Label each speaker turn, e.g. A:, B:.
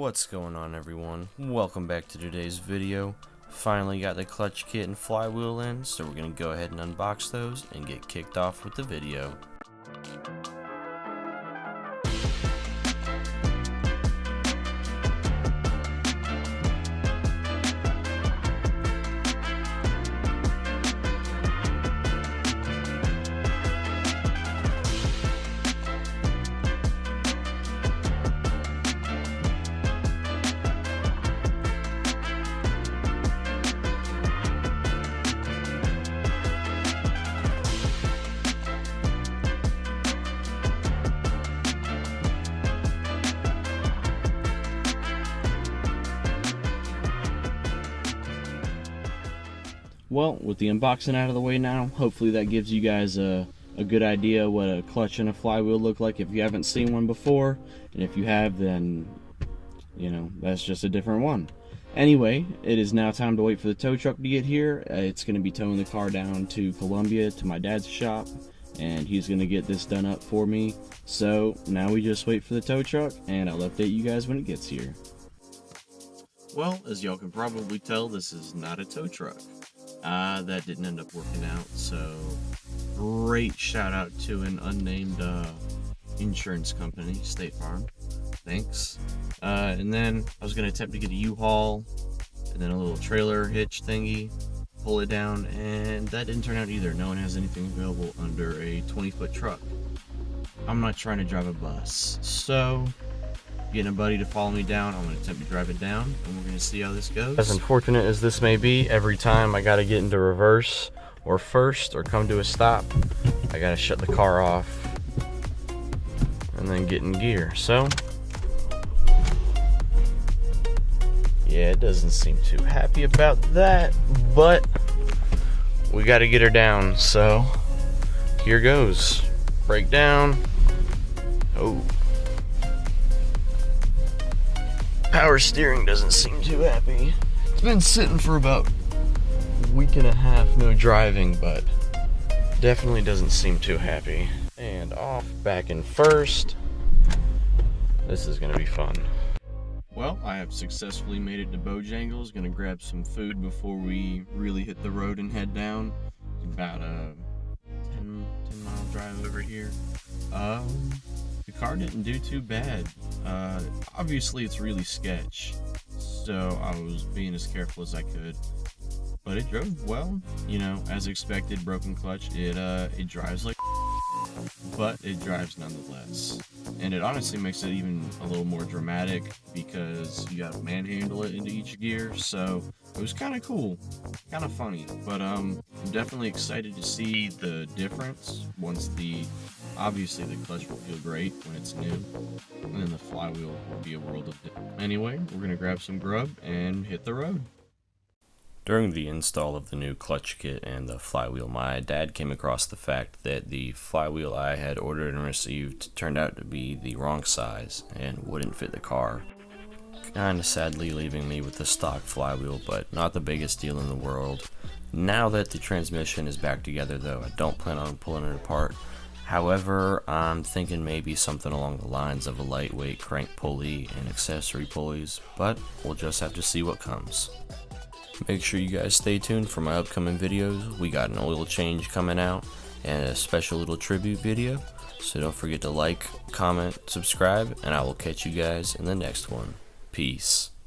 A: What's going on, everyone? Welcome back to today's video. Finally got the clutch kit and flywheel in, so we're going to go ahead and unbox those and get kicked off with the video. Well, with the unboxing out of the way now, hopefully that gives you guys a good idea what a clutch and a flywheel look like if you haven't seen one before. And if you have, then, you know, that's just a different one. Anyway, it is now time to wait for the tow truck to get here. It's going to be towing the car down to Columbia to my dad's shop, and he's going to get this done up for me. So now we just wait for the tow truck, and I'll update you guys when it gets here. Well, as y'all can probably tell, this is not a tow truck. That didn't end up working out, so great shout out to an unnamed insurance company, State Farm. Thanks. And then I was going to attempt to get a U-Haul and then a little trailer hitch thingy, pull it down, and that didn't turn out either. No one has anything available under a 20-foot truck. I'm not trying to drive a bus, so getting a buddy to follow me down. I'm going to attempt to drive it down, and we're going to see how this goes. As unfortunate as this may be, every time I got to get into reverse or first or come to a stop, I got to shut the car off and then get in gear. So yeah, it doesn't seem too happy about that, but we got to get her down, so here goes. Brake down. Oh, power steering doesn't seem too happy. It's been sitting for about a week and a half, no driving, but definitely doesn't seem too happy. And off, back in first. This is gonna be fun. Well, I have successfully made it to Bojangles. Gonna grab some food before we really hit the road and head down. It's about a 10-mile drive over here. The car didn't do too bad. Obviously it's really sketch, so I was being as careful as I could, but it drove well, you know, as expected. Broken clutch, it drives like, but it drives nonetheless, and it honestly makes it even a little more dramatic because you gotta manhandle it into each gear, so it was kind of cool, kind of funny. But I'm definitely excited to see the difference once obviously the clutch will feel great when it's new, and then the flywheel will be a world of difference. Anyway, we're gonna grab some grub and hit the road. During the install of the new clutch kit and the flywheel, my dad came across the fact that the flywheel I had ordered and received turned out to be the wrong size and wouldn't fit the car. Kinda sadly leaving me with the stock flywheel, but not the biggest deal in the world. Now that the transmission is back together though, I don't plan on pulling it apart. However, I'm thinking maybe something along the lines of a lightweight crank pulley and accessory pulleys, but we'll just have to see what comes. Make sure you guys stay tuned for my upcoming videos. We got an oil change coming out and a special little tribute video, so don't forget to like, comment, subscribe, and I will catch you guys in the next one. Peace.